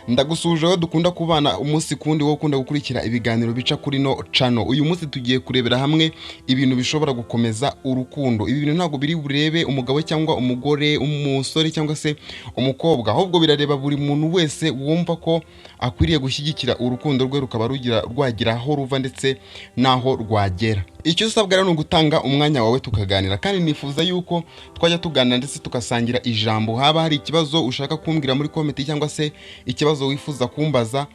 Ndagusuje aho dukunda kubana umunsi kundi wo kunda gukurikira ibiganiro bica kuri no channel. Uyu munsi tugiye kurebera hamwe ibintu bishobora gukomeza urukundo. Ibi bintu ntago biri burebe umugabo cyangwa umugore, umusore cyangwa se umukobwa, ahubwo birareba buri muntu wese wumva ko akwiriye gushyigikira urukundo rwe rukaba rwagira aho ruva ndetse naho rwagera. Icyo usabwa rero ni ugutanga umwanya wawe tukaganira, kandi nifuza yuko twajya tuganira ndetse tukasangira ijambo. Haba hari ikibazo ushaka kumbwira muri comment cyangwa se ikibazo wifuza kumbaza,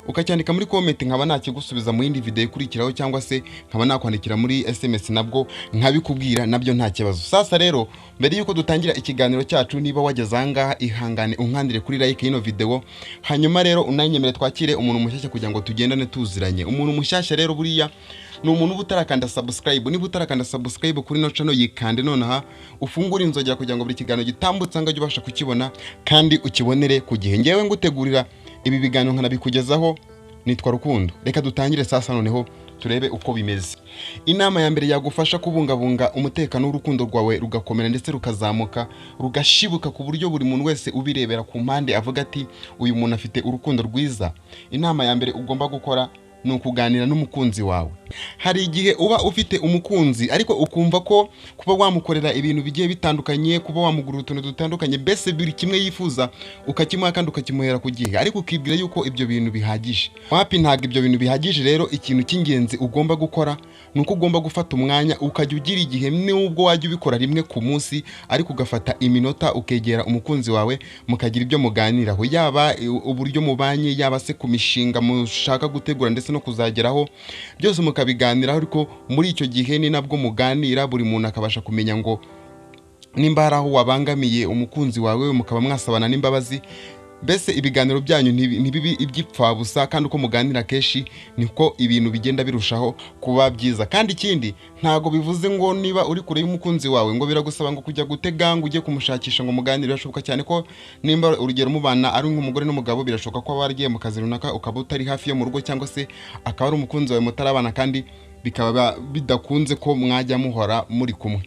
ukacyandika muri comment nkaba nakigusubiza mu yindi video ikurikiraho, cyangwa se nkaba nakwandikira muri SMS nabwo nkabikubwira, nabyo nta kibazo. Sasa rero mbere yuko dutangira ikiganiro cyacu, niba wageze ahangaha ihangane unkandire kuri like y'ino video, hanyuma rero unanyemere twakire umuntu mushyashya kugira ngo tugendane tuziranye. Umuntu mushyashya rero buriya ni umuntu utarakanda subscribe. Niba utarakanda subscribe kuri no channel yikande nonaha, ufungura inzogera kugira ngo buri kiganiro gitambutse ngajye ubasha kukibona kandi ukibonere ku gihe. Ngewe ngutegurira ibi biganiro nkanabikugezaho, nitwa Rukundo. Reka dutangire sasa noneho turebe uko bimeze. Inama ya mbere yagufasha kubungabunga umutekano w'urukundo rwawe rugakomera ndetse rukazamuka rugashibuka ku buryo buri muntu wese ubirebera ku mpande avuga ati uyu muntu afite urukundo rwiza. Inama ya mbere ugomba gukora ni ukuganira n'umukunzi wawe. Hari igihe uba ufite umukunzi ariko ukumva ko kuba wamukorera ibintu bigiye bitandukanye, kuba wamugurira utuntu dutandukanye, bese biri kimwe yifuza ukakimuha kandi ukakimuhera ku gihe, ariko ukibwira yuko ibyo bintu bihagije. Wapi, ntabwo ibyo bintu bihagije. Rero ikintu cy'ingenzi ugomba gukora ni uko ugomba gufata umwanya ukajya ugira igihe, nubwo wajya ubikora rimwe ku munsi, ariko ugafata iminota ukegera umukunzi wawe mukagira ibyo muganiraho, yaba uburyo mubanye, yaba se ku mishinga mushaka gutegura ndetse no kuzageraho, byose mukabiganiraho. Ariko muri icyo gihe ni nabwo muganira, buri muntu akabasha kumenya ngo nimba hari aho wabangamiye umukunzi wawe, mukaba mwasabana n'imbabazi. Bese ibiganiro byanyu ntibibi ibyipfa busa, kandi uko muganira kenshi niko ibintu bigenda birushaho kuba byiza. Kandi ikindi, ntago bivuze ngo niba uri kure y'umukunzi wawe ngo biragusaba ngo kujya gutega ngo ujye kumushakisha ngo muganire. Birashoboka cyane ko nimba urugero mubana ari nk'umugore n'umugabo, birashoboka ko baragiye mu kazi runaka ukaba utari hafi yo mu rugo, cyangwa se akaba ari umukunzi wawe mutarabana kandi bikaba bidakunze ko mwajya muhora muri kumwe.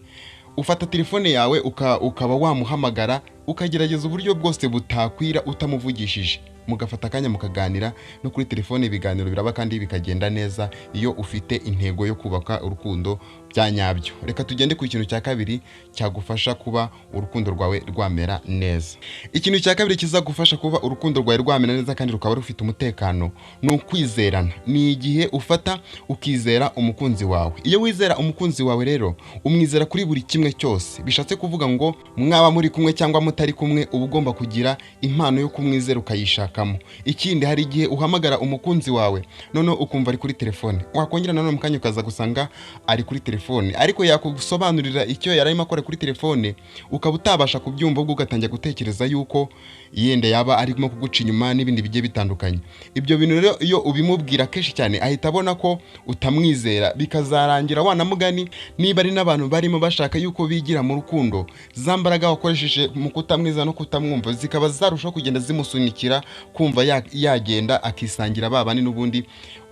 Ufata telefone yawe ukaba wamuhamagara, ukagerageza uburyo bwose butakwira utamuvugishije, mugafata akanya mukaganira no kuri telefone. Ibiganiro biraba kandi bikagenda neza iyo ufite intego yo kubaka urukundo bya nyabyo. Reka tugende ku kintu cya kabiri cyagufasha kuba urukundo rwawe rwamera neza. Ikintu cya kabiri kizagufasha kuba urukundo rwawe rwamera neza kandi rukaba rufite umutekano ni ukwizerana. Ni igihe ufata ukizera umukunzi wawe. Iyo wizera umukunzi wawe rero, umwizera kuri buri kimwe cyose. Bishatse kuvuga ngo mwaba muri kumwe cyangwa mutari kumwe, uba ugomba kugira impano yo kumwizera ukayishakamo. Ikindi, hari igihe uhamagara umukunzi wawe none ukumva ari kuri telefone, wakongera nanone mukanya ukaza gusanga ari kuri telefone, ariko yakusobanurira icyo yararimo akora kuri telefone, ukaba utabasha kubyumva, ubwo ugatangira gutekereza yuko yenda yaba arimo kuguca inyuma n'ibindi bigiye bitandukanye. Ibyo bintu rero iyo ubimubwira kenshi cyane, ahita abona ko utamwizera, bikazarangira wanamugani niba ari n'abantu barimo bashaka yuko bigira mu rukundo, za mbaraga wakoresheje mu kutamwiza no kutamwumva zikaba zarushaho kugenda zimusunikira kumva yagenda akisangira babane n'ubundi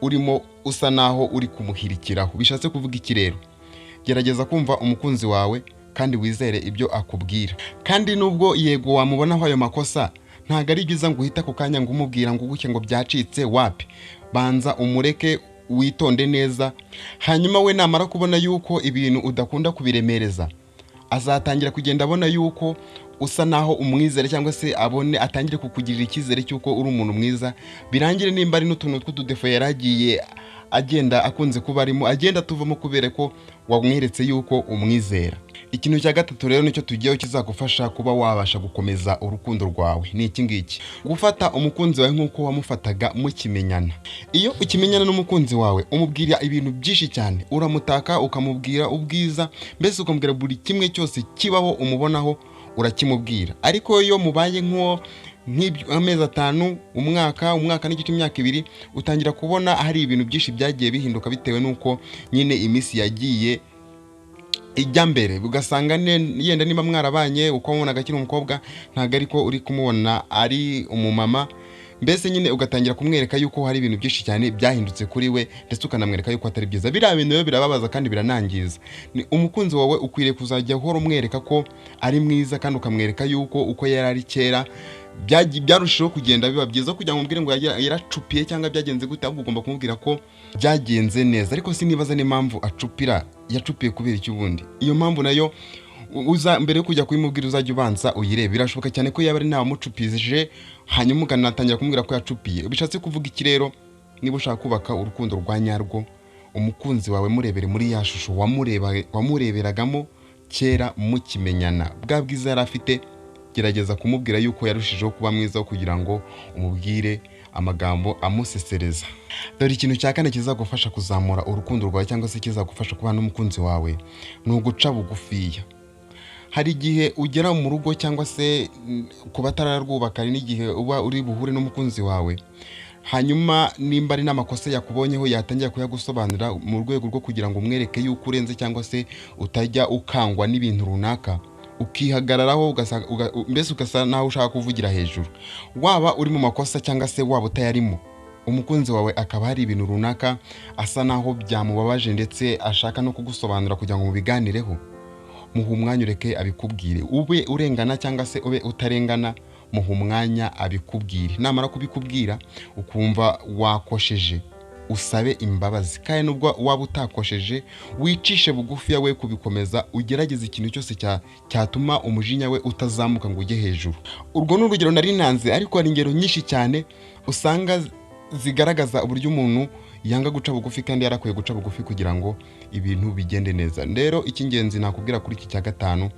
urimo usa naho uri kumuhirikiraho. Bishatse kuvuga iki rero? Gerageza kumva umukunzi wawe kandi wizere ibyo akubwira. Kandi nubwo yego wamubonaho ayo makosa, ntago ari byiza ngo uhita ku kanya ngo umubwira ngo guke ngo byacitse. Wapi, banza umureke witonde neza, hanyuma we namara kubona yuko ibintu udakunda kubiremereza, azatangira kugenda abona yuko usa naho umwizere, cyangwa se atangire kukugirira icyizere cyuko uri umuntu mwiza. Birangire nimba ari n'utuntu tw'ududefo yaragiye agenda akunze kuba arimo, agenda tuvamo kubera ko wamweretse yuko umwizera. Ikintu cya gatatu rero nicyo tugiyeho kizagufasha kuba wabasha gukomeza urukundo rwawe, ni iki ngiki: gufata umukunzi wawe nk'uko wamufataga mukimenyana. Iyo ukimenyana n'umukunzi wawe, umubwira ibintu byinshi cyane, uramutaka ukamubwira ubwiza, mbese ukamubwira buri kimwe cyose kibaho umubonaho urakimubwira. Ariko iyo mubaye nk'amezi 5, umwaka n'igice, imyaka 2, utangira kubona hari ibintu byinshi byagiye bihinduka bitewe nuko nyine imisi yagiye ijya mbere. Ugasanga yenda niba mwarabanye uko mubona akiri umukobwa, ntago ariko uri kumubona ari umumama. Mbese nyine ugatangira kumwereka yuko hari ibintu byinshi cyane byahindutse kuri we, ndetse ukanamwereka yuko atari byiza. Biriya bintu rero birababaza kandi biranangiza. Ni umukunzi wawe ukwiriye kuzajya uhora umwereka ko ari mwiza, kandi ukamwereka yuko uko yari ari kera byarushijeho kugenda biba byiza kugira ngo umbwire ngo yaracupiye cyangwa byagenze gute, ahubwo ugomba kumubwira ko byagenze neza. Ariko sinibaza n'impamvu acupira, yacupiye kubera iki ubundi? Iyo mpamvu nayo mbere yo kujya kubimubwira uzajya ubanza uyirebe. Birashoboka cyane ko yaba ari nawe mucupije hanyuma ukanatangira kumubwira ko yacupiye. Bishatse kuvuga iki rero? Niba ushaka kubaka urukundo rwa nyarwo, umukunzi wawe murebere muri ya shusho wamureberagamo kera mukimenyana. Bwa bwiza yari afite, gerageza kumubwira yuko yarushijeho kuba mwiza kugira ngo umubwire amagambo amusesereza. Dore ikintu cya kane kizagufasha kuzamura urukundo rwawe cyangwa se kizagufasha kubana n'umukunzi wawe ni uguca bugufiya. Hari igihe ugera mu rugo cyangwa se ku batararwubaka, hari n'igihe uba uri buhure n'umukunzi wawe, hanyuma nimba ari n'amakosa yakubonyeho yatangira kuyagusobanurira mu rwego rwo kugira ngo umwereke yuko urenze cyangwa se utajya ukangwa n'ibintu runaka, ukihagararaho mbese ugasa naho ushaka kuvugira hejuru. Waba uri mu makosa cyangwa se waba utayarimo, umukunzi wawe akaba hari ibintu runaka asa naho byamubabaje ndetse ashaka no kugusobanura kugira ngo mubiganireho, muha umwanya ureke abikubwire. Ube urengana cyangwa se ube utarengana, muha umwanya abikubwire. Namara kubikubwira ukumva wakosheje, usabe imbabazi. Kandi nubwo waba utakosheje, wicishe bugufi yawe kubikomeza, ugerageze ikintu cyose cyatuma umujinya we utazamuka ngo ujye hejuru. Urwo ni urugero nari nanze, ariko hari ingero nyinshi cyane usanga zigaragaza uburyo umuntu yanga guca bugufi kandi yarakwiye guca bugufi kugira ngo ibintu bigende neza. Rero icy'ingenzi nakubwira kuri iki cya gatanu,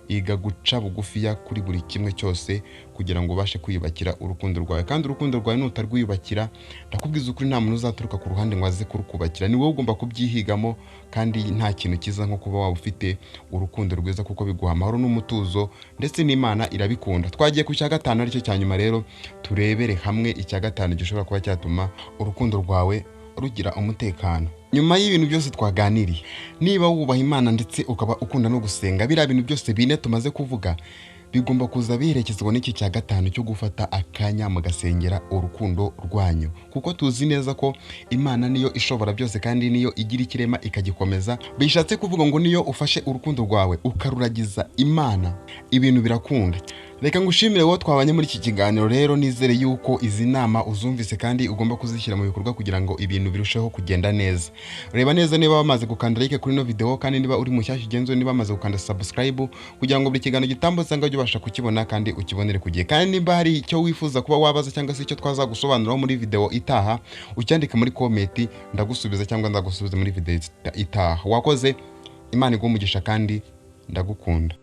iga guca bugufiya kuri buri kimwe cyose kugira ngo ubashe kwiyubakira urukundo rwawe. Kandi urukundo rwawe nutarwiyubakira, ndakubwiza ukuri nta muntu uzaturuka ku ruhande ngo aze kurukubakira. Ni wowe ugomba kubyihigamo, kandi nta kintu kiza nko kuba waba ufite urukundo rwiza, kuko biguha amahoro n'umutuzo, ndetse n'Imana irabikunda. Twagiye ku cya gatanu, aricyo cya nyuma. Rero turebere hamwe icya gatanu gishobora kuba cyatuma urukundo rwawe rugira umutekano. Nyuma y'ibintu byose twaganiriye, niba wubaha Imana ndetse ukaba ukunda no gusenga, biriya bintu byose bine tumaze kuvuga bigomba kuza biherekezwa n'iki cya gatanu cyo gufata akanya mugasengera urukundo rwanyu, kuko tuzi neza ko Imana niyo ishobora byose kandi niyo igira ikirema ikagikomeza. Bishatse kuvuga ngo niyo ufashe urukundo rwawe ukaruragiza Imana, ibintu birakunda. Reka ngushimire wowe twabanye muri iki kiganiro. Rero nizere yuko izi nama uzumvise kandi ugomba kuzishyira mu bikorwa kugira ngo ibintu birusheho kugenda neza. Reba neza niba wamaze gukanda like kuri no video, kandi niba uri mushyashya ugenzwe niba wamaze gukanda subscribe kugira ngo buri kiganiro gitambutse ngo ubasha kukibona kandi ukibonere ku gihe. Kandi niba hari icyo wifuza kuba wabaza cyangwa se icyo twazagusobanuraho muri video itaha, ucyandike muri comment, ndagusubiza cyangwa ndagusubiza muri video itaha. Wakoze, Imana iguhe umugisha kandi ndagukunda.